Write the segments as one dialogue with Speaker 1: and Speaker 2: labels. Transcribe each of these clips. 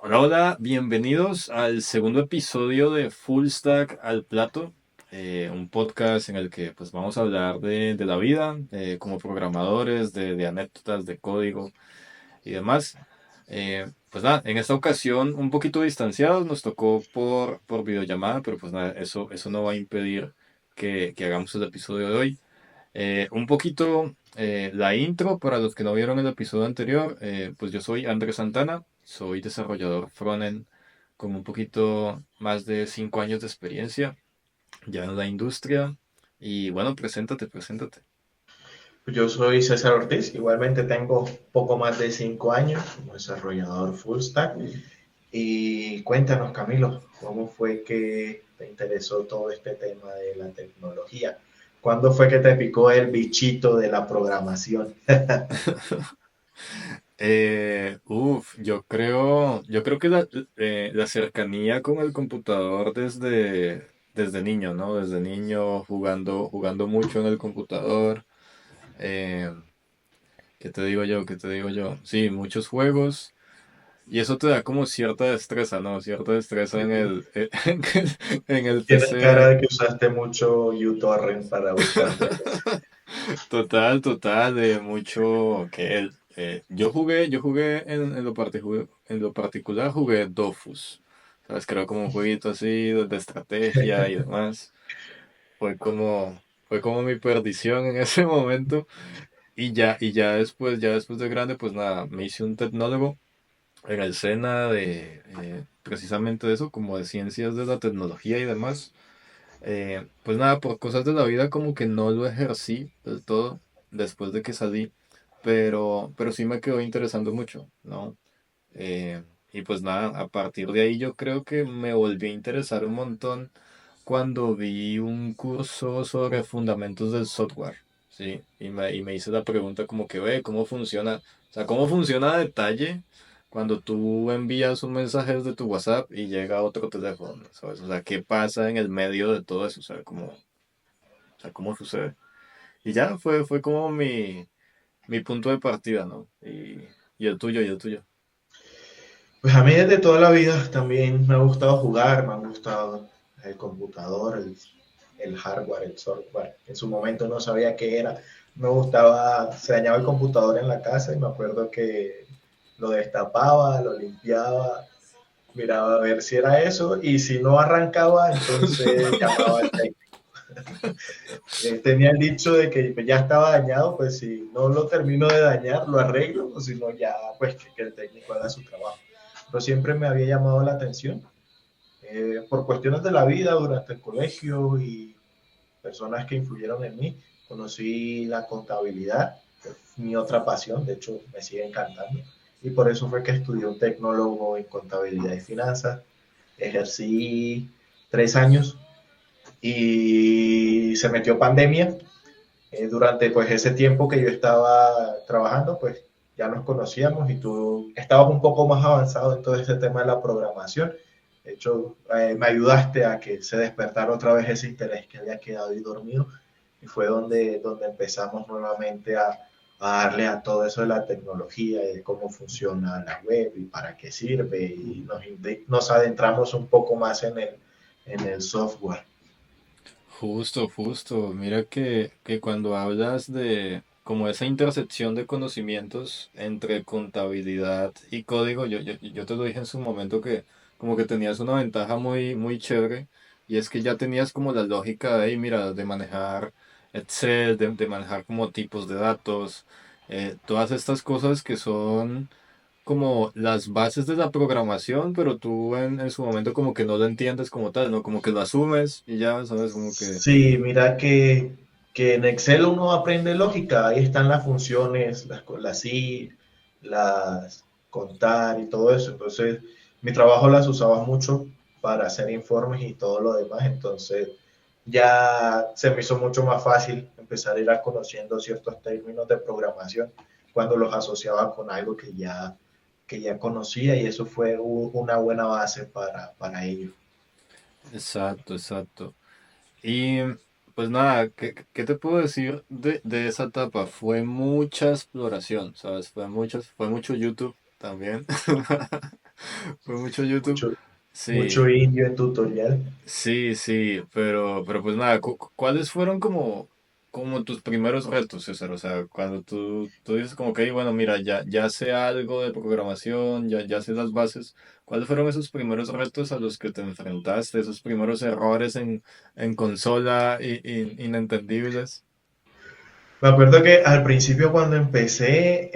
Speaker 1: Hola, hola, bienvenidos al segundo episodio de Full Stack al Plato, un podcast en el que pues vamos a hablar de la vida, como programadores, de anécdotas, de código y demás. Pues nada, en esta ocasión un poquito distanciados, nos tocó por videollamada, pero pues nada, eso no va a impedir que hagamos el episodio de hoy. Un poquito la intro para los que no vieron el episodio anterior, pues yo soy Andrés Santana, soy desarrollador frontend con un poquito más de 5 años de experiencia ya en la industria. Y bueno, preséntate.
Speaker 2: Yo soy César Ortiz, igualmente tengo poco más de 5 años como desarrollador full stack. Y cuéntanos, Camilo, ¿cómo fue que te interesó todo este tema de la tecnología? ¿Cuándo fue que te picó el bichito de la programación?
Speaker 1: Yo creo que la cercanía con el computador desde niño, ¿no? Desde niño jugando mucho en el computador. Eh, ¿Qué te digo yo? ¿Qué te digo yo? Sí, muchos juegos. Y eso te da como cierta destreza, ¿no? Cierta destreza en el
Speaker 2: Tienes cara
Speaker 1: PC.
Speaker 2: de que usaste mucho uTorrent para buscar juegos.
Speaker 1: Total, total, de mucho que yo jugué en lo particular, jugué Dofus. ¿Sabes? Creo como un jueguito así de estrategia y demás. Fue como mi perdición en ese momento. Y ya después de grande, pues nada, me hice un tecnólogo en el SENA precisamente de eso, como de ciencias de la tecnología y demás. Pues nada, por cosas de la vida como que no lo ejercí del todo después de que salí, pero sí me quedó interesando mucho, ¿no? Eh, y pues nada, a partir de ahí yo creo que me volví a interesar un montón cuando vi un curso sobre fundamentos del software, ¿sí? Y me hice la pregunta como que, ve, ¿cómo funciona? O sea, ¿cómo funciona a detalle cuando tú envías un mensaje desde tu WhatsApp y llega a otro teléfono, ¿sabes? O sea, ¿qué pasa en el medio de todo eso? O sea, ¿cómo sucede? Y ya fue como mi punto de partida, ¿no? Y el tuyo, y el tuyo.
Speaker 2: Pues a mí desde toda la vida también me ha gustado jugar, me ha gustado el computador, el hardware, el software. En su momento no sabía qué era. Me gustaba, se dañaba el computador en la casa y me acuerdo que lo destapaba, lo limpiaba, miraba a ver si era eso y si no arrancaba, entonces llamaba al técnico. Tenía el dicho de que pues, ya estaba dañado, pues si no lo termino de dañar, lo arreglo, o si no, ya pues que el técnico haga su trabajo. Pero siempre me había llamado la atención por cuestiones de la vida durante el colegio y personas que influyeron en mí. Conocí la contabilidad, que es mi otra pasión, de hecho me sigue encantando. Y por eso fue que estudié un tecnólogo en contabilidad y finanzas. Ejercí 3 años y se metió pandemia. Durante pues ese tiempo que yo estaba trabajando, pues ya nos conocíamos y tú estabas un poco más avanzado en todo este tema de la programación. De hecho, me ayudaste a que se despertara otra vez ese interés que había quedado ahí dormido y fue donde empezamos nuevamente a darle a todo eso de la tecnología y de cómo funciona la web y para qué sirve y nos adentramos un poco más en el software.
Speaker 1: Justo, justo. Mira que cuando hablas de como esa intersección de conocimientos entre contabilidad y código, yo te lo dije en su momento que como que tenías una ventaja muy, muy chévere y es que ya tenías como la lógica de, mira, de manejar Excel, de manejar como tipos de datos, todas estas cosas que son como las bases de la programación, pero tú en su momento como que no lo entiendes como tal, ¿no? Como que lo asumes y ya, ¿sabes? Como que...
Speaker 2: Sí, mira que en Excel uno aprende lógica, ahí están las funciones, las i, las contar y todo eso. Entonces, mi trabajo las usaba mucho para hacer informes y todo lo demás. Entonces, ya se me hizo mucho más fácil empezar a ir a conociendo ciertos términos de programación cuando los asociaba con algo que ya conocía y eso fue una buena base para ello.
Speaker 1: Exacto, exacto. Y pues nada, ¿qué te puedo decir de esa etapa? Fue mucha exploración, ¿sabes? Fue mucho YouTube también. Fue mucho YouTube.
Speaker 2: mucho,
Speaker 1: Sí,
Speaker 2: mucho indio en tutorial.
Speaker 1: sí, sí, pero pues nada, ¿cuáles fueron como tus primeros retos, César? O sea, cuando tú dices como que, bueno, mira, ya sé algo de programación, ya sé las bases, ¿cuáles fueron esos primeros retos a los que te enfrentaste, esos primeros errores en consola inentendibles?
Speaker 2: Me acuerdo que al principio cuando empecé,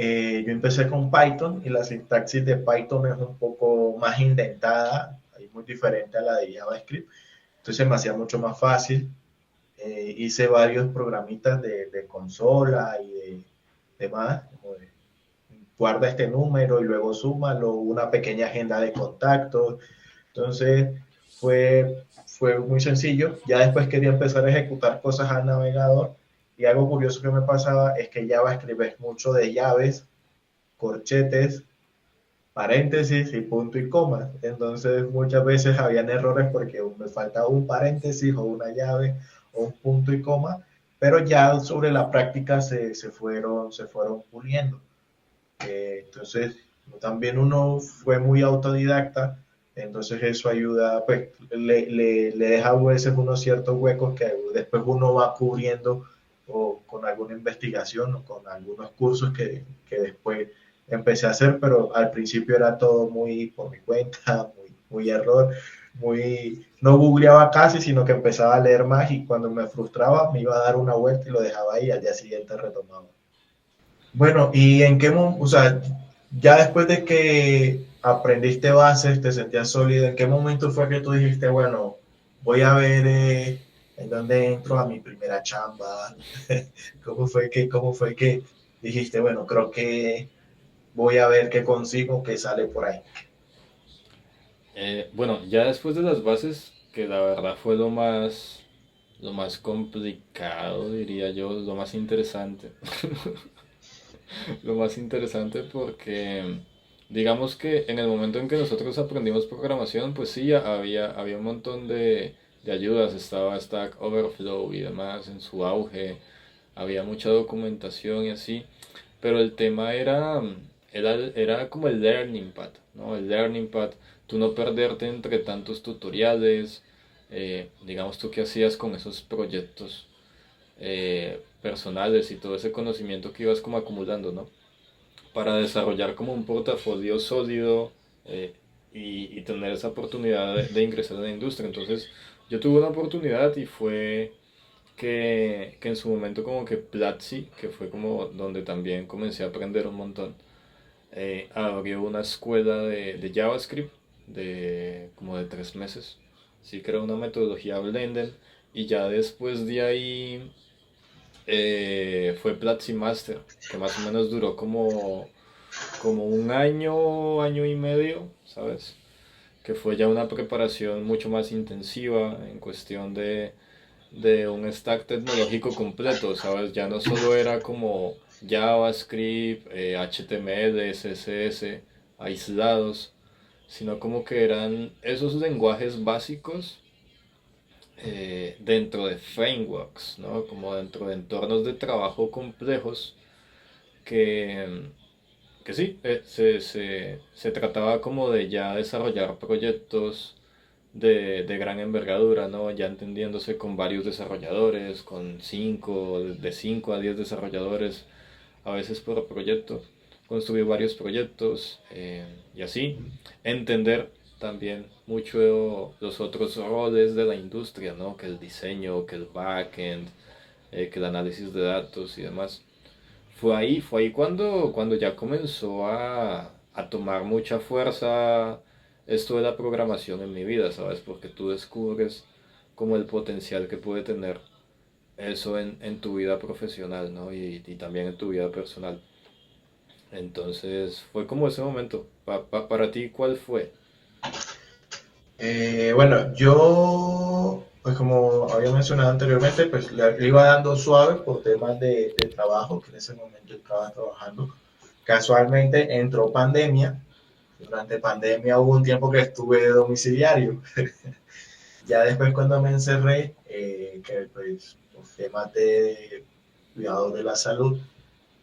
Speaker 2: yo empecé con Python y la sintaxis de Python es un poco más indentada, es muy diferente a la de JavaScript, entonces me hacía mucho más fácil. Hice varios programitas de consola y de demás, como de guarda este número y luego súmalo, una pequeña agenda de contactos. Entonces fue muy sencillo. Ya después quería empezar a ejecutar cosas al navegador y algo curioso que me pasaba es que JavaScript es mucho de llaves, corchetes, paréntesis y punto y coma. Entonces muchas veces habían errores porque me faltaba un paréntesis o una llave o un punto y coma, pero ya sobre la práctica se fueron puliendo. Entonces, también uno fue muy autodidacta, entonces eso ayuda, pues le deja a veces unos ciertos huecos que después uno va cubriendo o con alguna investigación o con algunos cursos que después empecé a hacer, pero al principio era todo muy por mi cuenta, muy error, no googleaba casi, sino que empezaba a leer más y cuando me frustraba me iba a dar una vuelta y lo dejaba ahí, al día siguiente retomaba. Bueno, ¿y en qué momento, o sea, ya después de que aprendiste bases, te sentías sólido, en qué momento fue que tú dijiste, bueno, voy a ver en dónde entro a mi primera chamba? ¿Cómo fue que dijiste, bueno, creo que voy a ver qué consigo, qué sale por ahí?
Speaker 1: Bueno, ya después de las bases, que la verdad fue lo más complicado, diría yo, lo más interesante. Lo más interesante porque digamos que en el momento en que nosotros aprendimos programación, pues sí, había un montón de ayudas, estaba Stack Overflow y demás en su auge, había mucha documentación y así, pero el tema era como el learning pad, ¿no? El learning pad, tú no perderte entre tantos tutoriales, digamos tú qué hacías con esos proyectos personales y todo ese conocimiento que ibas como acumulando, ¿no? Para desarrollar como un portafolio sólido y tener esa oportunidad de ingresar a la industria. Entonces yo tuve una oportunidad y fue que en su momento como que Platzi, que fue como donde también comencé a aprender un montón, abrió una escuela de JavaScript como de 3 meses. Sí, que era una metodología Blended y ya después de ahí fue Platzi Master, que más o menos duró como un año y medio, ¿sabes? Que fue ya una preparación mucho más intensiva en cuestión de un stack tecnológico completo, ¿sabes? Ya no solo era como JavaScript, HTML, CSS aislados, sino como que eran esos lenguajes básicos dentro de frameworks, ¿no? Como dentro de entornos de trabajo complejos que, que sí, se trataba como de ya desarrollar proyectos de gran envergadura, ¿no? Ya entendiéndose con varios desarrolladores, con 5, de 5 a 10 desarrolladores, a veces por proyecto, construir varios proyectos y así, entender también mucho los otros roles de la industria, ¿no? Que el diseño, que el backend, que el análisis de datos y demás. Fue ahí cuando ya comenzó a tomar mucha fuerza esto de la programación en mi vida, ¿sabes? Porque tú descubres como el potencial que puede tener eso en tu vida profesional, ¿no? Y también en tu vida personal. Entonces fue como ese momento. Para ti, ¿cuál fue?
Speaker 2: Bueno, yo, pues como había mencionado anteriormente, pues le iba dando suave por temas de trabajo, que en ese momento estaba trabajando. Casualmente entró pandemia. Durante pandemia hubo un tiempo que estuve domiciliario. Ya después cuando me encerré, que pues por temas de cuidado de la salud,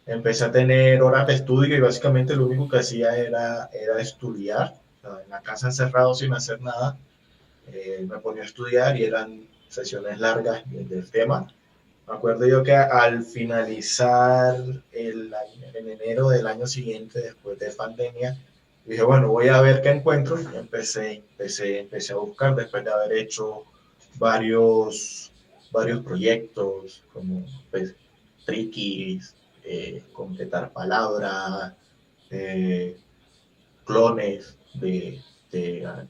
Speaker 2: empecé a tener horas de estudio y básicamente lo único que hacía era estudiar. en la casa encerrado sin hacer nada, me ponía a estudiar y eran sesiones largas del tema. Me acuerdo yo que al finalizar en enero del año siguiente, después de pandemia, dije, bueno, voy a ver qué encuentro. Y empecé a buscar después de haber hecho varios proyectos, como pues, trickies, completar palabras, eh, clones de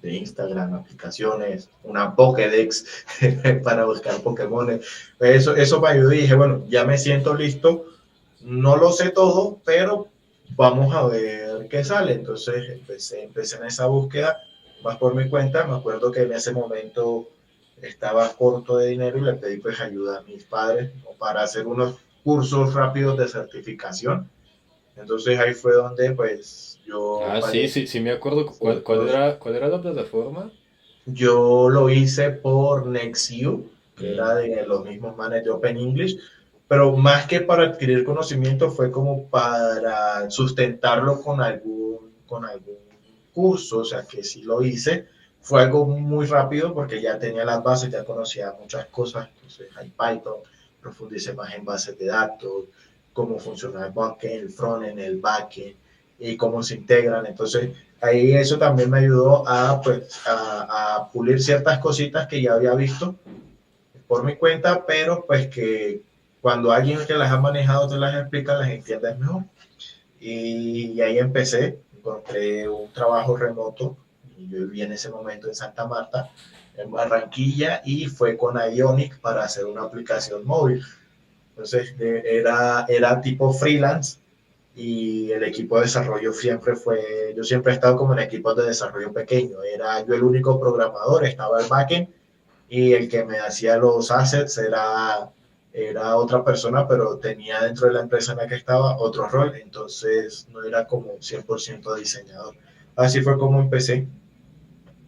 Speaker 2: Instagram, aplicaciones, una Pokédex para buscar Pokémon. Eso me ayudó y dije, bueno, ya me siento listo. No lo sé todo, pero vamos a ver qué sale. Entonces empecé en esa búsqueda, más por mi cuenta. Me acuerdo que en ese momento estaba corto de dinero y le pedí pues ayuda a mis padres, ¿no?, para hacer unos cursos rápidos de certificación. Entonces ahí fue donde pues yo
Speaker 1: Ah, sí,
Speaker 2: pagué
Speaker 1: sí, sí me acuerdo.
Speaker 2: cursos.
Speaker 1: Cuál era la plataforma?
Speaker 2: Yo lo hice por Nexiu, que era
Speaker 1: Mm.
Speaker 2: de los mismos manes de Open English, pero más que para adquirir conocimiento fue como para sustentarlo con algún curso, o sea que sí lo hice. Fue algo muy rápido porque ya tenía las bases, ya conocía muchas cosas, entonces hay Python, profundicé más en bases de datos, cómo funciona el backend, el frontend, el backend y cómo se integran. Entonces ahí eso también me ayudó a, pues, a pulir ciertas cositas que ya había visto por mi cuenta, pero pues que cuando alguien que las ha manejado te las explica, las entiendes mejor. Y ahí empecé, encontré un trabajo remoto, y yo vivía en ese momento en Santa Marta, en Barranquilla, y fue con Ionic para hacer una aplicación móvil. Entonces era tipo freelance y el equipo de desarrollo siempre fue, yo siempre he estado como en equipos de desarrollo pequeño, era yo el único programador, estaba el backend y el que me hacía los assets era otra persona, pero tenía dentro de la empresa en la que estaba otro rol, entonces no era como 100% diseñador. Así fue como empecé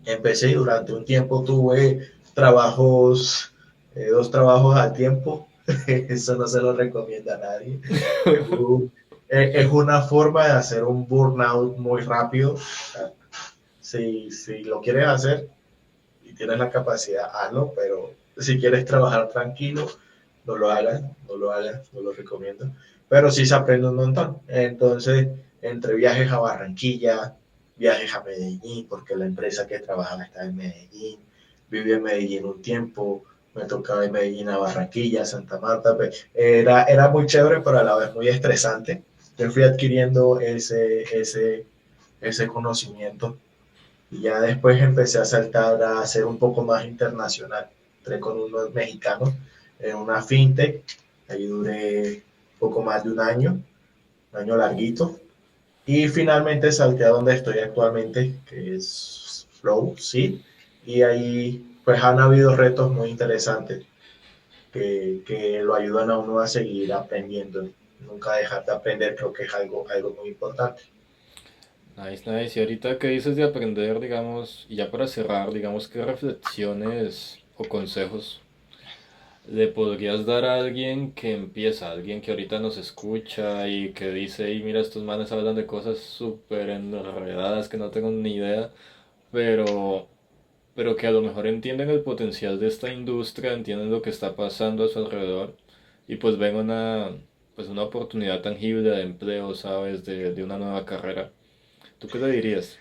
Speaker 2: y durante un tiempo tuve trabajos, dos trabajos al tiempo. Eso no se lo recomienda a nadie. Es una forma de hacer un burnout muy rápido. Si lo quieres hacer y tienes la capacidad, hazlo, pero si quieres trabajar tranquilo, no lo recomiendo. Pero sí se aprende un montón. Entonces, entre viajes a Barranquilla, viajes a Medellín, porque la empresa que trabajaba está en Medellín, viví en Medellín un tiempo, me tocaba de Medellín a Barranquilla, Santa Marta, era muy chévere, pero a la vez muy estresante. Yo fui adquiriendo ese conocimiento y ya después empecé a saltar a ser un poco más internacional. Entré con unos mexicanos en una fintech, ahí duré poco más de un año larguito, y finalmente salté a donde estoy actualmente, que es Flow, sí, y ahí pues han habido retos muy interesantes que lo ayudan a uno a seguir aprendiendo, nunca dejar de aprender, creo que es algo muy importante.
Speaker 1: Nice, nice. Y ahorita que dices de aprender, digamos, y ya para cerrar, digamos, ¿qué reflexiones o consejos le podrías dar a alguien que empieza, alguien que ahorita nos escucha y que dice, y mira, estos manes hablan de cosas súper enredadas que no tengo ni idea, pero, pero que a lo mejor entienden el potencial de esta industria, entienden lo que está pasando a su alrededor y pues ven pues una oportunidad tangible de empleo, ¿sabes? De una nueva carrera. ¿Tú qué le dirías?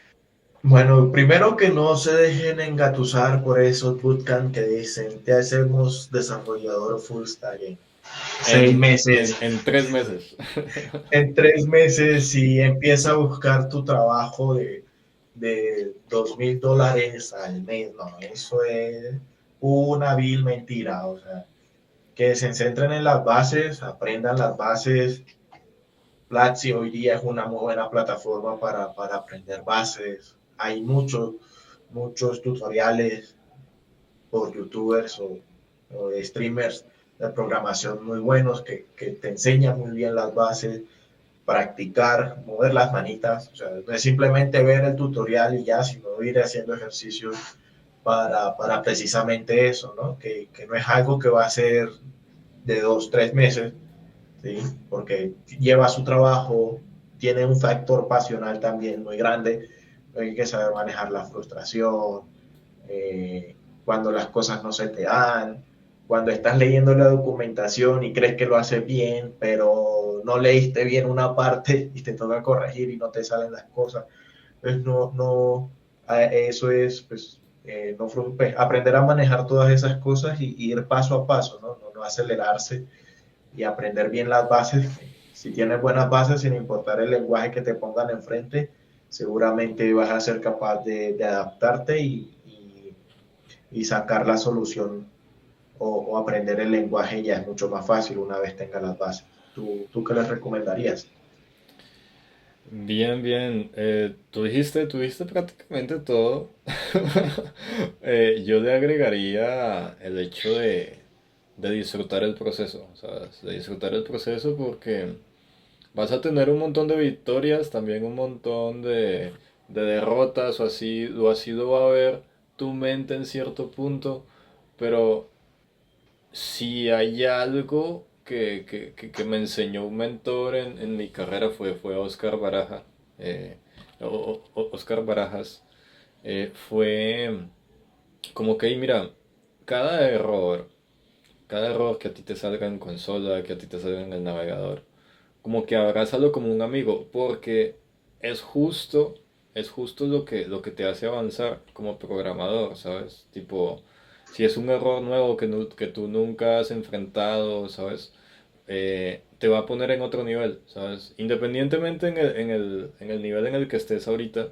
Speaker 2: Bueno, primero que no se dejen engatusar por esos bootcamp que dicen, te hacemos desarrollador full stack en seis meses,
Speaker 1: En 3 meses.
Speaker 2: en 3 meses y empieza a buscar tu trabajo de $2,000 al mes. No, eso es una vil mentira. O sea, que se centren en las bases, aprendan las bases. Platzi hoy día es una muy buena plataforma para aprender bases. Hay muchos tutoriales por youtubers o de streamers de programación muy buenos que te enseñan muy bien las bases, practicar, mover las manitas. O sea, no es simplemente ver el tutorial y ya, sino ir haciendo ejercicios para precisamente eso, ¿no? Que no es algo que va a ser de 2, 3 meses, ¿sí? Porque lleva su trabajo, tiene un factor pasional también muy grande, hay que saber manejar la frustración, cuando las cosas no se te dan, cuando estás leyendo la documentación y crees que lo haces bien, pero no leíste bien una parte y te toca corregir y no te salen las cosas. Entonces, eso es, pues, no, pues, aprender a manejar todas esas cosas y ir paso a paso, ¿no? No acelerarse y aprender bien las bases. Si tienes buenas bases, sin importar el lenguaje que te pongan enfrente, seguramente vas a ser capaz de adaptarte y sacar la solución o aprender el lenguaje ya es mucho más fácil una vez tengas las bases. ¿Tú qué les recomendarías?
Speaker 1: Bien, bien. Tuviste prácticamente todo. Yo le agregaría el hecho de disfrutar el proceso, ¿sabes? De disfrutar el proceso porque vas a tener un montón de victorias, también un montón de derrotas o así lo va a ver tu mente en cierto punto, pero si hay algo que me enseñó un mentor en mi carrera fue Oscar Baraja, Oscar Barajas, fue como que, mira, cada error, cada error que a ti te salga en consola, que a ti te salga en el navegador, como que abrázalo como un amigo, porque es justo, es justo lo que te hace avanzar como programador, ¿sabes? Tipo, si es un error nuevo que tú nunca has enfrentado, ¿sabes? Te va a poner en otro nivel, ¿sabes? Independientemente en el nivel en el que estés ahorita,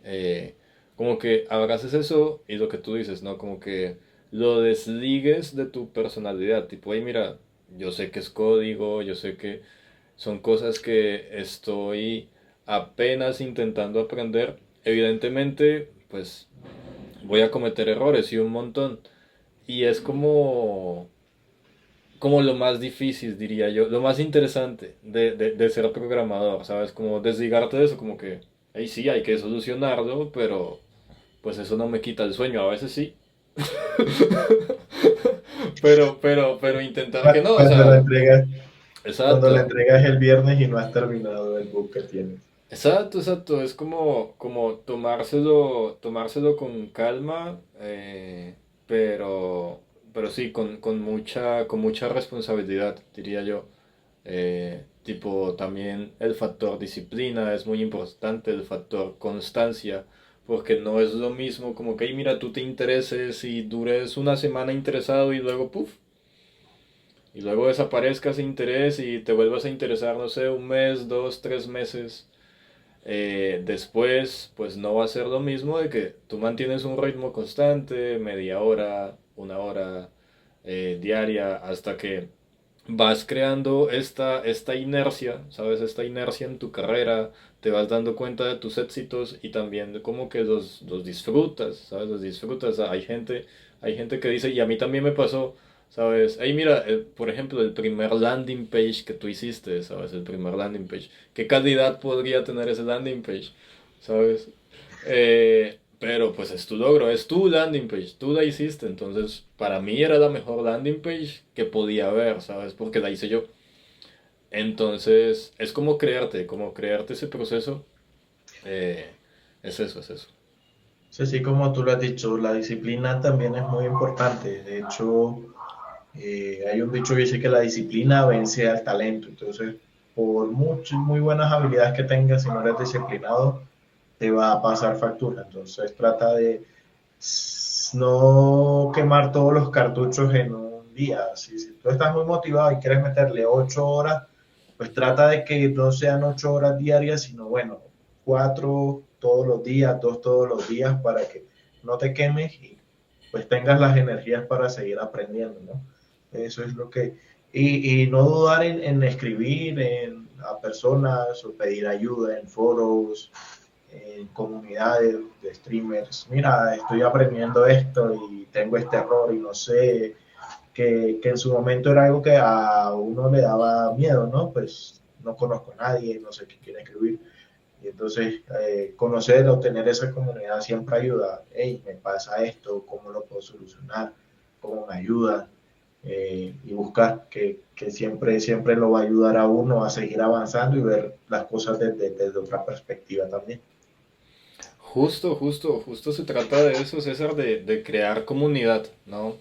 Speaker 1: eh, como que abraces eso y lo que tú dices, ¿no? Como que lo desligues de tu personalidad, tipo, hey, mira, yo sé que es código, yo sé que son cosas que estoy apenas intentando aprender. Evidentemente, pues voy a cometer errores y un montón. Y es como lo más difícil, diría yo, lo más interesante de ser programador, ¿sabes? Como desligarte de eso, como que, ahí sí, hay que solucionarlo, pero pues eso no me quita el sueño, a veces sí. Pero intentar que no, o
Speaker 2: Cuando
Speaker 1: sea,
Speaker 2: cuando la
Speaker 1: exacto.
Speaker 2: entregas el viernes y no has terminado el book que tienes.
Speaker 1: Exacto, exacto. Es como tomárselo con calma, pero, pero sí, con mucha responsabilidad, diría yo. Tipo, también el factor disciplina es muy importante, el factor constancia, porque no es lo mismo como que, "Ey, mira, tú te intereses y dures una semana interesado y luego, puff, y luego desaparezca ese interés y te vuelvas a interesar, no sé, un mes, dos, tres meses. Después, pues no va a ser lo mismo de que tú mantienes un ritmo constante, media hora, una hora diaria, hasta que vas creando esta inercia, ¿sabes? Esta inercia en tu carrera, te vas dando cuenta de tus éxitos y también como que los disfrutas, ¿sabes? Los disfrutas. Hay gente que dice, y a mí también me pasó, ¿sabes? Hey, mira, por ejemplo, el primer landing page que tú hiciste, ¿sabes? El primer landing page. ¿Qué calidad podría tener ese landing page? ¿Sabes? Pero pues es tu logro, es tu landing page, tú la hiciste, entonces para mí era la mejor landing page que podía haber, ¿sabes? Porque la hice yo. Entonces es como crearte ese proceso. eh, es eso, es eso.
Speaker 2: Sí, sí, como tú lo has dicho, la disciplina también es muy importante. De hecho, hay un dicho que dice que la disciplina vence al talento. Entonces, por muy buenas habilidades que tengas, si no eres disciplinado, te va a pasar factura. Entonces, trata de no quemar todos los cartuchos en un día. Si tú estás muy motivado y quieres meterle 8 horas, pues trata de que no sean 8 horas diarias, sino bueno, 4 todos los días, 2 todos los días, para que no te quemes y pues tengas las energías para seguir aprendiendo, ¿no? Eso es lo que... Y no dudar en escribir a personas o pedir ayuda en foros, en comunidades de streamers. Mira, estoy aprendiendo esto y tengo este error y no sé, que en su momento era algo que a uno le daba miedo, ¿no? Pues no conozco a nadie, no sé qué quiere escribir. Y entonces conocer o tener esa comunidad siempre ayuda. Hey, me pasa esto, ¿cómo lo puedo solucionar? ¿Cómo me ayuda? Y buscar que siempre, siempre lo va a ayudar a uno a seguir avanzando y ver las cosas desde otra perspectiva también.
Speaker 1: Justo se trata de eso, César, de crear comunidad, ¿no?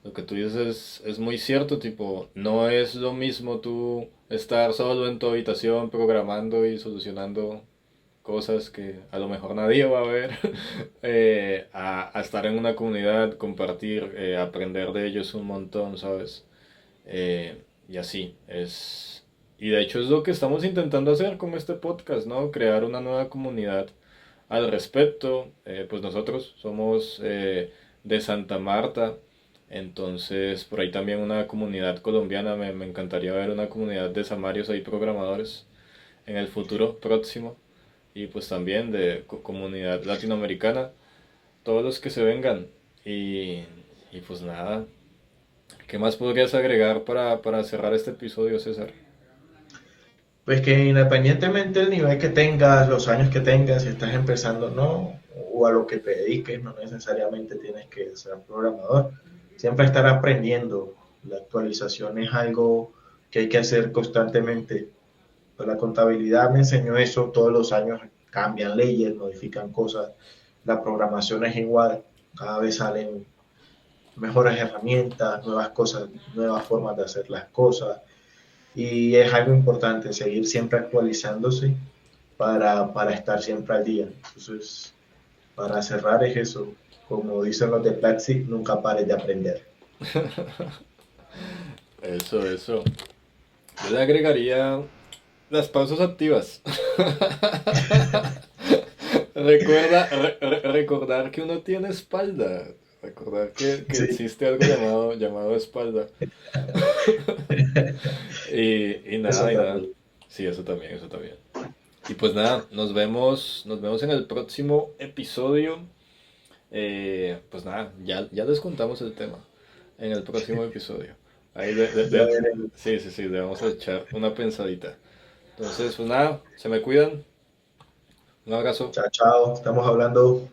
Speaker 1: Lo que tú dices es muy cierto, tipo, no es lo mismo tú estar solo en tu habitación programando y solucionando cosas que a lo mejor nadie va a ver, a estar en una comunidad, compartir, aprender de ellos un montón, ¿sabes? Y así, es... Y de hecho es lo que estamos intentando hacer con este podcast, ¿no? Crear una nueva comunidad al respecto. Pues nosotros somos de Santa Marta, entonces por ahí también una comunidad colombiana, me encantaría ver una comunidad de samarios ahí programadores en el futuro próximo y pues también de comunidad latinoamericana, todos los que se vengan y, y pues nada, ¿qué más podrías agregar para cerrar este episodio, César?
Speaker 2: Pues que independientemente del nivel que tengas, los años que tengas, si estás empezando no, o a lo que te dediques, no necesariamente tienes que ser programador. Siempre estar aprendiendo. La actualización es algo que hay que hacer constantemente. Pues la contabilidad me enseñó eso, todos los años cambian leyes, modifican cosas. La programación es igual, cada vez salen mejores herramientas, nuevas cosas, nuevas formas de hacer las cosas. Y es algo importante, seguir siempre actualizándose para estar siempre al día. Entonces, para cerrar es eso, como dicen los de Platzi, nunca pares de aprender.
Speaker 1: Eso. Yo le agregaría las pausas activas. Recordar que uno tiene espalda. Recordar que
Speaker 2: Sí,
Speaker 1: existe algo llamado espalda. Y
Speaker 2: eso
Speaker 1: nada, y nada.
Speaker 2: también.
Speaker 1: Sí, eso también, eso también. Y pues nada, nos vemos en el próximo episodio. Pues nada, ya les contamos el tema en el próximo episodio. Ahí
Speaker 2: Ya veremos.
Speaker 1: sí, le vamos a echar una pensadita. Entonces, pues nada, se me cuidan. Un abrazo.
Speaker 2: Chao, chao. Estamos hablando.